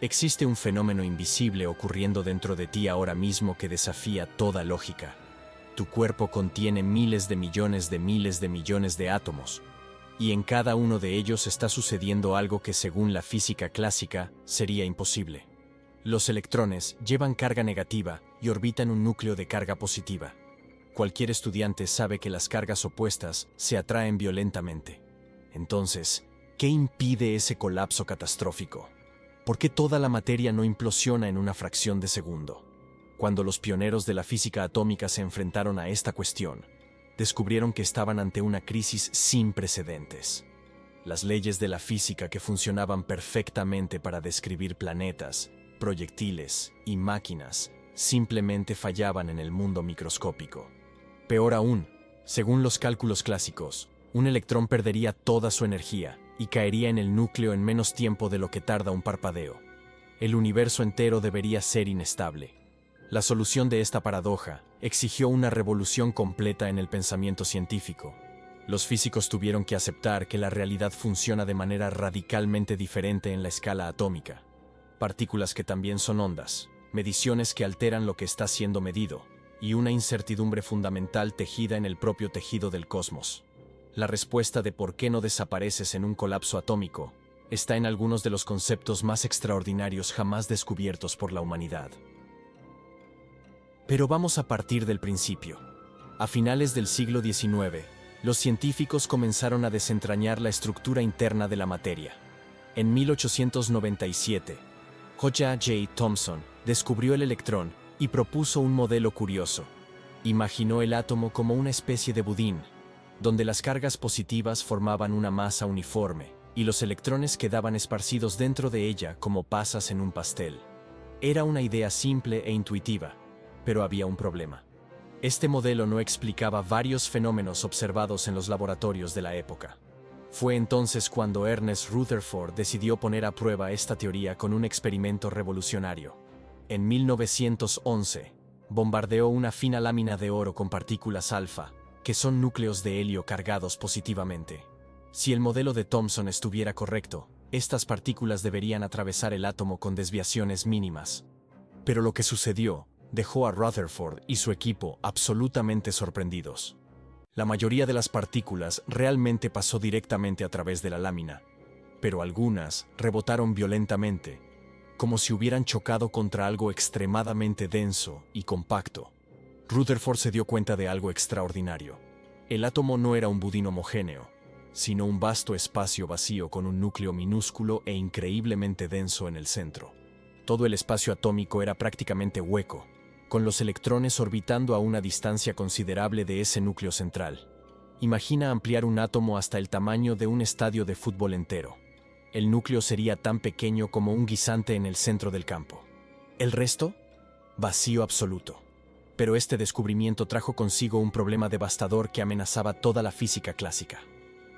Existe un fenómeno invisible ocurriendo dentro de ti ahora mismo que desafía toda lógica. Tu cuerpo contiene miles de millones de átomos, y en cada uno de ellos está sucediendo algo que según la física clásica sería imposible. Los electrones llevan carga negativa y orbitan un núcleo de carga positiva. Cualquier estudiante sabe que las cargas opuestas se atraen violentamente. Entonces, ¿qué impide ese colapso catastrófico? ¿Por qué toda la materia no implosiona en una fracción de segundo? Cuando los pioneros de la física atómica se enfrentaron a esta cuestión, descubrieron que estaban ante una crisis sin precedentes. Las leyes de la física que funcionaban perfectamente para describir planetas, proyectiles y máquinas simplemente fallaban en el mundo microscópico. Peor aún, según los cálculos clásicos, un electrón perdería toda su energía y caería en el núcleo en menos tiempo de lo que tarda un parpadeo. El universo entero debería ser inestable. La solución de esta paradoja exigió una revolución completa en el pensamiento científico. Los físicos tuvieron que aceptar que la realidad funciona de manera radicalmente diferente en la escala atómica. Partículas que también son ondas, mediciones que alteran lo que está siendo medido, y una incertidumbre fundamental tejida en el propio tejido del cosmos. La respuesta de por qué no desapareces en un colapso atómico está en algunos de los conceptos más extraordinarios jamás descubiertos por la humanidad. Pero vamos a partir del principio. A finales del siglo XIX, los científicos comenzaron a desentrañar la estructura interna de la materia. En 1897, J. J. Thomson descubrió el electrón y propuso un modelo curioso. Imaginó el átomo como una especie de budín, donde las cargas positivas formaban una masa uniforme y los electrones quedaban esparcidos dentro de ella como pasas en un pastel. Era una idea simple e intuitiva, pero había un problema. Este modelo no explicaba varios fenómenos observados en los laboratorios de la época. Fue entonces cuando Ernest Rutherford decidió poner a prueba esta teoría con un experimento revolucionario. En 1911, bombardeó una fina lámina de oro con partículas alfa, que son núcleos de helio cargados positivamente. Si el modelo de Thomson estuviera correcto, estas partículas deberían atravesar el átomo con desviaciones mínimas. Pero lo que sucedió dejó a Rutherford y su equipo absolutamente sorprendidos. La mayoría de las partículas realmente pasó directamente a través de la lámina, pero algunas rebotaron violentamente, como si hubieran chocado contra algo extremadamente denso y compacto. Rutherford se dio cuenta de algo extraordinario. El átomo no era un budín homogéneo, sino un vasto espacio vacío con un núcleo minúsculo e increíblemente denso en el centro. Todo el espacio atómico era prácticamente hueco, con los electrones orbitando a una distancia considerable de ese núcleo central. Imagina ampliar un átomo hasta el tamaño de un estadio de fútbol entero. El núcleo sería tan pequeño como un guisante en el centro del campo. El resto, vacío absoluto. Pero este descubrimiento trajo consigo un problema devastador que amenazaba toda la física clásica.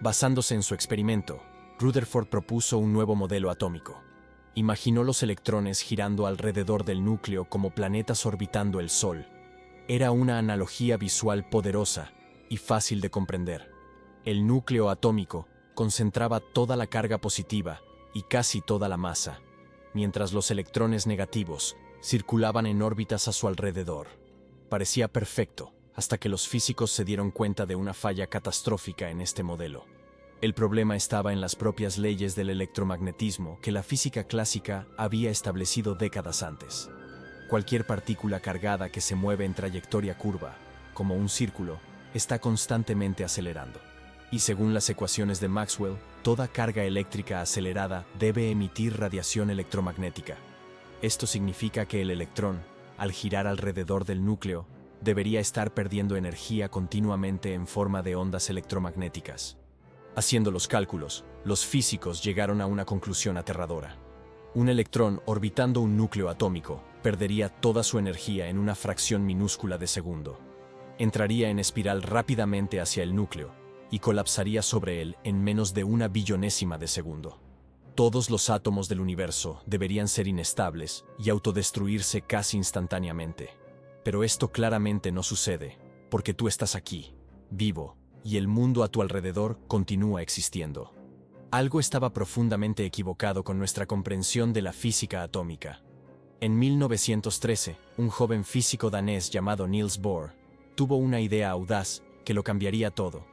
Basándose en su experimento, Rutherford propuso un nuevo modelo atómico. Imaginó los electrones girando alrededor del núcleo como planetas orbitando el Sol. Era una analogía visual poderosa y fácil de comprender. El núcleo atómico concentraba toda la carga positiva y casi toda la masa, mientras los electrones negativos circulaban en órbitas a su alrededor. Parecía perfecto, hasta que los físicos se dieron cuenta de una falla catastrófica en este modelo. El problema estaba en las propias leyes del electromagnetismo que la física clásica había establecido décadas antes. Cualquier partícula cargada que se mueve en trayectoria curva, como un círculo, está constantemente acelerando. Y según las ecuaciones de Maxwell, toda carga eléctrica acelerada debe emitir radiación electromagnética. Esto significa que el electrón, al girar alrededor del núcleo, debería estar perdiendo energía continuamente en forma de ondas electromagnéticas. Haciendo los cálculos, los físicos llegaron a una conclusión aterradora. Un electrón orbitando un núcleo atómico perdería toda su energía en una fracción minúscula de segundo. Entraría en espiral rápidamente hacia el núcleo y colapsaría sobre él en menos de una billonésima de segundo. Todos los átomos del universo deberían ser inestables y autodestruirse casi instantáneamente. Pero esto claramente no sucede, porque tú estás aquí, vivo, y el mundo a tu alrededor continúa existiendo. Algo estaba profundamente equivocado con nuestra comprensión de la física atómica. En 1913, un joven físico danés llamado Niels Bohr tuvo una idea audaz que lo cambiaría todo.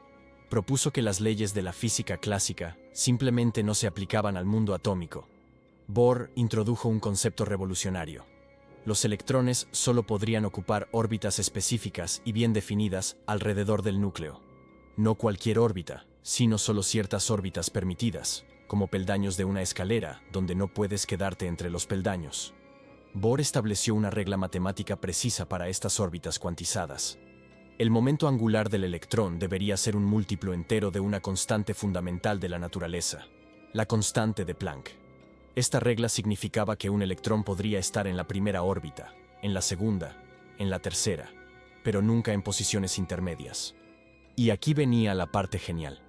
Propuso que las leyes de la física clásica simplemente no se aplicaban al mundo atómico. Bohr introdujo un concepto revolucionario. Los electrones solo podrían ocupar órbitas específicas y bien definidas alrededor del núcleo. No cualquier órbita, sino solo ciertas órbitas permitidas, como peldaños de una escalera, donde no puedes quedarte entre los peldaños. Bohr estableció una regla matemática precisa para estas órbitas cuantizadas. El momento angular del electrón debería ser un múltiplo entero de una constante fundamental de la naturaleza, la constante de Planck. Esta regla significaba que un electrón podría estar en la primera órbita, en la segunda, en la tercera, pero nunca en posiciones intermedias. Y aquí venía la parte genial.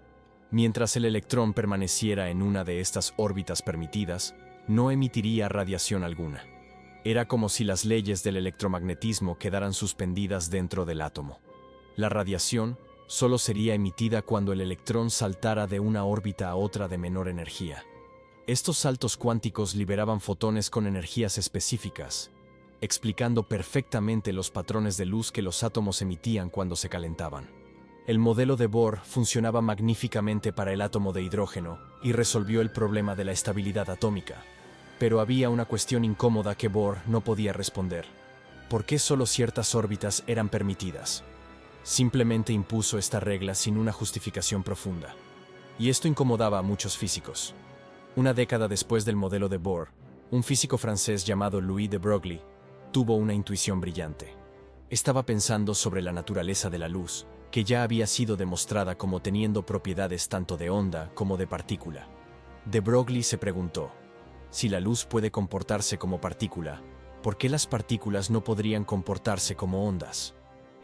Mientras el electrón permaneciera en una de estas órbitas permitidas, no emitiría radiación alguna. Era como si las leyes del electromagnetismo quedaran suspendidas dentro del átomo. La radiación solo sería emitida cuando el electrón saltara de una órbita a otra de menor energía. Estos saltos cuánticos liberaban fotones con energías específicas, explicando perfectamente los patrones de luz que los átomos emitían cuando se calentaban. El modelo de Bohr funcionaba magníficamente para el átomo de hidrógeno y resolvió el problema de la estabilidad atómica. Pero había una cuestión incómoda que Bohr no podía responder. ¿Por qué solo ciertas órbitas eran permitidas? Simplemente impuso esta regla sin una justificación profunda. Y esto incomodaba a muchos físicos. Una década después del modelo de Bohr, un físico francés llamado Louis de Broglie tuvo una intuición brillante. Estaba pensando sobre la naturaleza de la luz, que ya había sido demostrada como teniendo propiedades tanto de onda como de partícula. De Broglie se preguntó, si la luz puede comportarse como partícula, ¿por qué las partículas no podrían comportarse como ondas?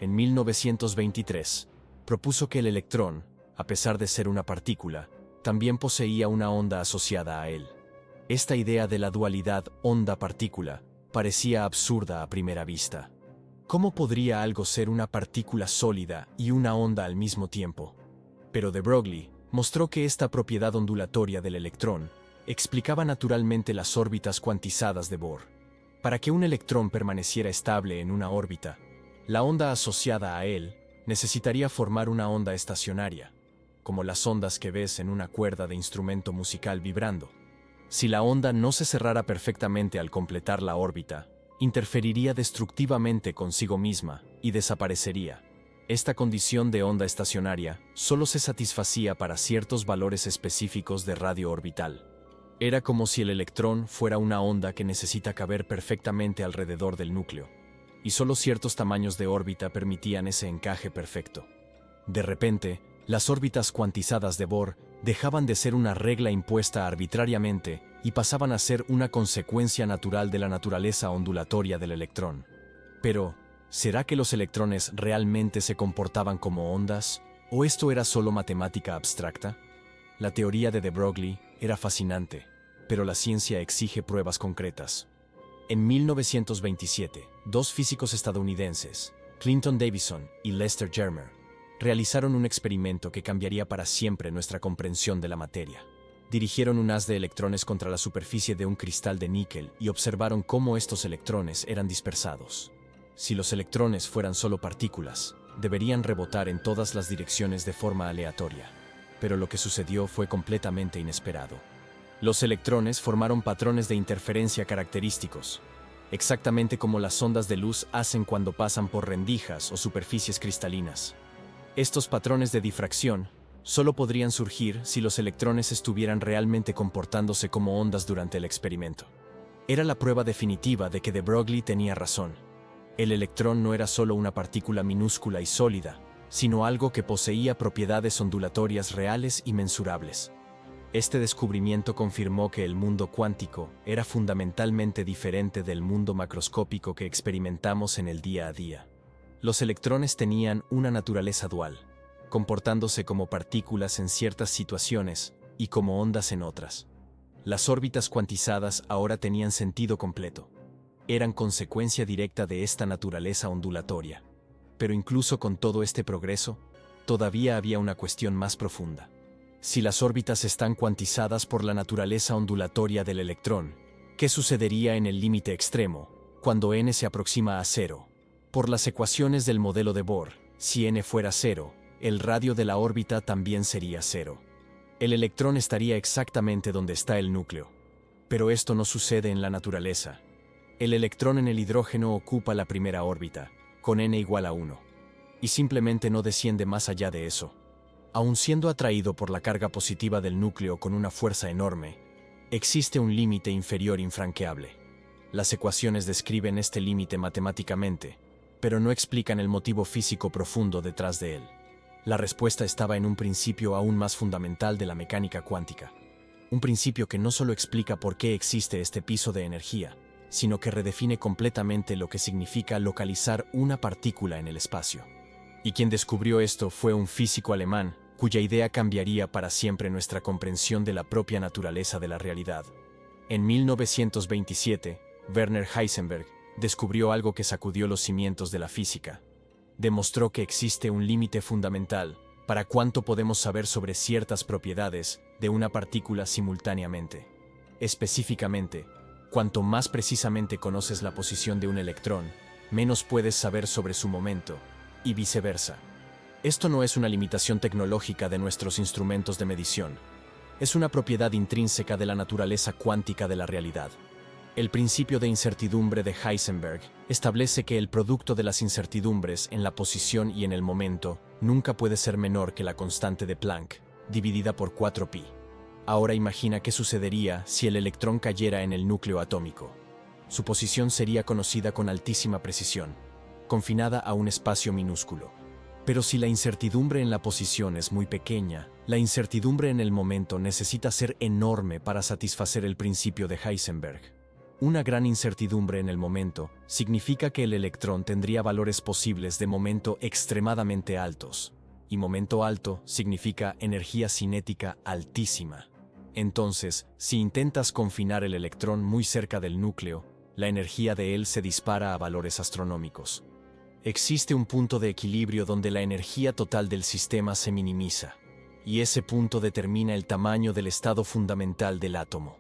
En 1923, propuso que el electrón, a pesar de ser una partícula, también poseía una onda asociada a él. Esta idea de la dualidad onda-partícula parecía absurda a primera vista. ¿Cómo podría algo ser una partícula sólida y una onda al mismo tiempo? Pero de Broglie mostró que esta propiedad ondulatoria del electrón explicaba naturalmente las órbitas cuantizadas de Bohr. Para que un electrón permaneciera estable en una órbita, la onda asociada a él necesitaría formar una onda estacionaria, como las ondas que ves en una cuerda de instrumento musical vibrando. Si la onda no se cerrara perfectamente al completar la órbita, interferiría destructivamente consigo misma y desaparecería. Esta condición de onda estacionaria solo se satisfacía para ciertos valores específicos de radio orbital. Era como si el electrón fuera una onda que necesita caber perfectamente alrededor del núcleo, y solo ciertos tamaños de órbita permitían ese encaje perfecto. De repente, las órbitas cuantizadas de Bohr dejaban de ser una regla impuesta arbitrariamente y pasaban a ser una consecuencia natural de la naturaleza ondulatoria del electrón. Pero, ¿será que los electrones realmente se comportaban como ondas? ¿O esto era solo matemática abstracta? La teoría de Broglie era fascinante, pero la ciencia exige pruebas concretas. En 1927, dos físicos estadounidenses, Clinton Davisson y Lester Germer, realizaron un experimento que cambiaría para siempre nuestra comprensión de la materia. Dirigieron un haz de electrones contra la superficie de un cristal de níquel y observaron cómo estos electrones eran dispersados. Si los electrones fueran solo partículas, deberían rebotar en todas las direcciones de forma aleatoria. Pero lo que sucedió fue completamente inesperado. Los electrones formaron patrones de interferencia característicos, exactamente como las ondas de luz hacen cuando pasan por rendijas o superficies cristalinas. Estos patrones de difracción solo podrían surgir si los electrones estuvieran realmente comportándose como ondas durante el experimento. Era la prueba definitiva de que de Broglie tenía razón. El electrón no era solo una partícula minúscula y sólida, sino algo que poseía propiedades ondulatorias reales y mensurables. Este descubrimiento confirmó que el mundo cuántico era fundamentalmente diferente del mundo macroscópico que experimentamos en el día a día. Los electrones tenían una naturaleza dual, comportándose como partículas en ciertas situaciones y como ondas en otras. Las órbitas cuantizadas ahora tenían sentido completo. Eran consecuencia directa de esta naturaleza ondulatoria. Pero incluso con todo este progreso, todavía había una cuestión más profunda. Si las órbitas están cuantizadas por la naturaleza ondulatoria del electrón, ¿qué sucedería en el límite extremo, cuando n se aproxima a cero? Por las ecuaciones del modelo de Bohr, si n fuera cero, el radio de la órbita también sería cero. El electrón estaría exactamente donde está el núcleo. Pero esto no sucede en la naturaleza. El electrón en el hidrógeno ocupa la primera órbita, con n igual a 1. Y simplemente no desciende más allá de eso. Aun siendo atraído por la carga positiva del núcleo con una fuerza enorme, existe un límite inferior infranqueable. Las ecuaciones describen este límite matemáticamente, pero no explican el motivo físico profundo detrás de él. La respuesta estaba en un principio aún más fundamental de la mecánica cuántica. Un principio que no solo explica por qué existe este piso de energía, sino que redefine completamente lo que significa localizar una partícula en el espacio. Y quien descubrió esto fue un físico alemán, cuya idea cambiaría para siempre nuestra comprensión de la propia naturaleza de la realidad. En 1927, Werner Heisenberg descubrió algo que sacudió los cimientos de la física. Demostró que existe un límite fundamental para cuánto podemos saber sobre ciertas propiedades de una partícula simultáneamente. Específicamente, cuanto más precisamente conoces la posición de un electrón, menos puedes saber sobre su momento, y viceversa. Esto no es una limitación tecnológica de nuestros instrumentos de medición. Es una propiedad intrínseca de la naturaleza cuántica de la realidad. El principio de incertidumbre de Heisenberg establece que el producto de las incertidumbres en la posición y en el momento nunca puede ser menor que la constante de Planck, dividida por 4pi. Ahora imagina qué sucedería si el electrón cayera en el núcleo atómico. Su posición sería conocida con altísima precisión, confinada a un espacio minúsculo. Pero si la incertidumbre en la posición es muy pequeña, la incertidumbre en el momento necesita ser enorme para satisfacer el principio de Heisenberg. Una gran incertidumbre en el momento significa que el electrón tendría valores posibles de momento extremadamente altos, y momento alto significa energía cinética altísima. Entonces, si intentas confinar el electrón muy cerca del núcleo, la energía de él se dispara a valores astronómicos. Existe un punto de equilibrio donde la energía total del sistema se minimiza, y ese punto determina el tamaño del estado fundamental del átomo.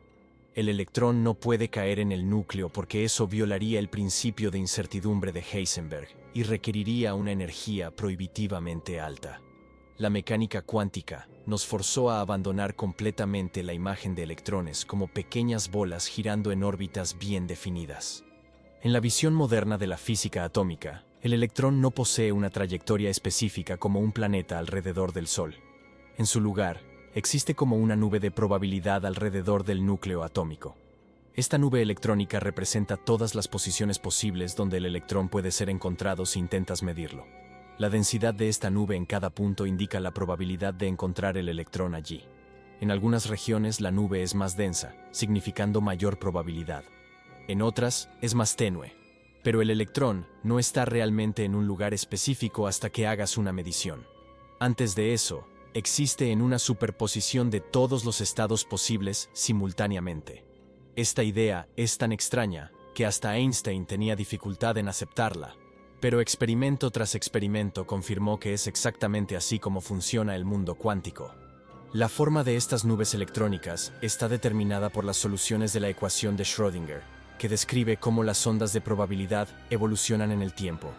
El electrón no puede caer en el núcleo porque eso violaría el principio de incertidumbre de Heisenberg y requeriría una energía prohibitivamente alta. La mecánica cuántica nos forzó a abandonar completamente la imagen de electrones como pequeñas bolas girando en órbitas bien definidas. En la visión moderna de la física atómica, el electrón no posee una trayectoria específica como un planeta alrededor del Sol. En su lugar, existe como una nube de probabilidad alrededor del núcleo atómico. Esta nube electrónica representa todas las posiciones posibles donde el electrón puede ser encontrado si intentas medirlo. La densidad de esta nube en cada punto indica la probabilidad de encontrar el electrón allí. En algunas regiones la nube es más densa, significando mayor probabilidad. En otras, es más tenue. Pero el electrón no está realmente en un lugar específico hasta que hagas una medición. Antes de eso, existe en una superposición de todos los estados posibles simultáneamente. Esta idea es tan extraña que hasta Einstein tenía dificultad en aceptarla, pero experimento tras experimento confirmó que es exactamente así como funciona el mundo cuántico. La forma de estas nubes electrónicas está determinada por las soluciones de la ecuación de Schrödinger, que describe cómo las ondas de probabilidad evolucionan en el tiempo.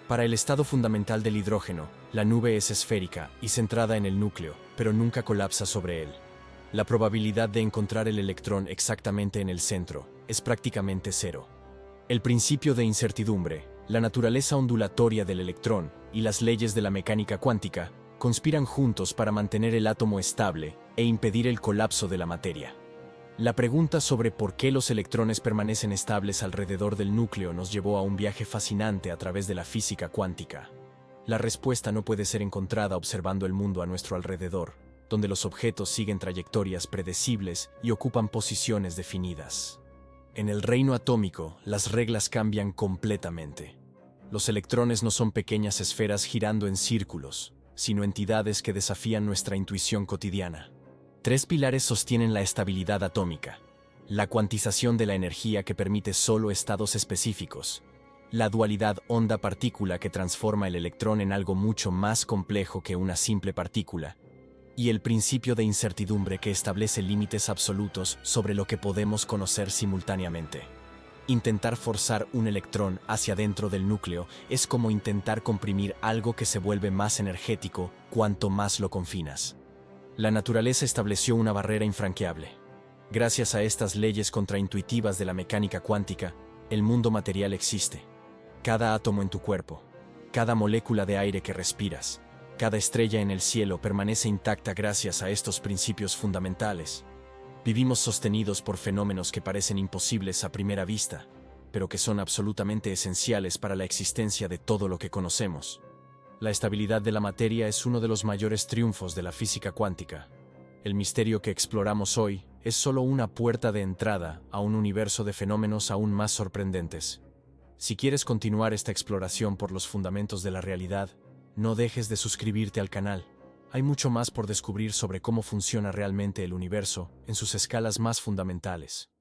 Para el estado fundamental del hidrógeno, la nube es esférica y centrada en el núcleo, pero nunca colapsa sobre él. La probabilidad de encontrar el electrón exactamente en el centro es prácticamente cero. El principio de incertidumbre, la naturaleza ondulatoria del electrón y las leyes de la mecánica cuántica conspiran juntos para mantener el átomo estable e impedir el colapso de la materia. La pregunta sobre por qué los electrones permanecen estables alrededor del núcleo nos llevó a un viaje fascinante a través de la física cuántica. La respuesta no puede ser encontrada observando el mundo a nuestro alrededor, donde los objetos siguen trayectorias predecibles y ocupan posiciones definidas. En el reino atómico, las reglas cambian completamente. Los electrones no son pequeñas esferas girando en círculos, sino entidades que desafían nuestra intuición cotidiana. 3 pilares sostienen la estabilidad atómica: la cuantización de la energía que permite solo estados específicos, la dualidad onda-partícula que transforma el electrón en algo mucho más complejo que una simple partícula, y el principio de incertidumbre que establece límites absolutos sobre lo que podemos conocer simultáneamente. Intentar forzar un electrón hacia dentro del núcleo es como intentar comprimir algo que se vuelve más energético cuanto más lo confinas. La naturaleza estableció una barrera infranqueable. Gracias a estas leyes contraintuitivas de la mecánica cuántica, el mundo material existe. Cada átomo en tu cuerpo, cada molécula de aire que respiras, cada estrella en el cielo permanece intacta gracias a estos principios fundamentales. Vivimos sostenidos por fenómenos que parecen imposibles a primera vista, pero que son absolutamente esenciales para la existencia de todo lo que conocemos. La estabilidad de la materia es uno de los mayores triunfos de la física cuántica. El misterio que exploramos hoy es solo una puerta de entrada a un universo de fenómenos aún más sorprendentes. Si quieres continuar esta exploración por los fundamentos de la realidad, no dejes de suscribirte al canal. Hay mucho más por descubrir sobre cómo funciona realmente el universo en sus escalas más fundamentales.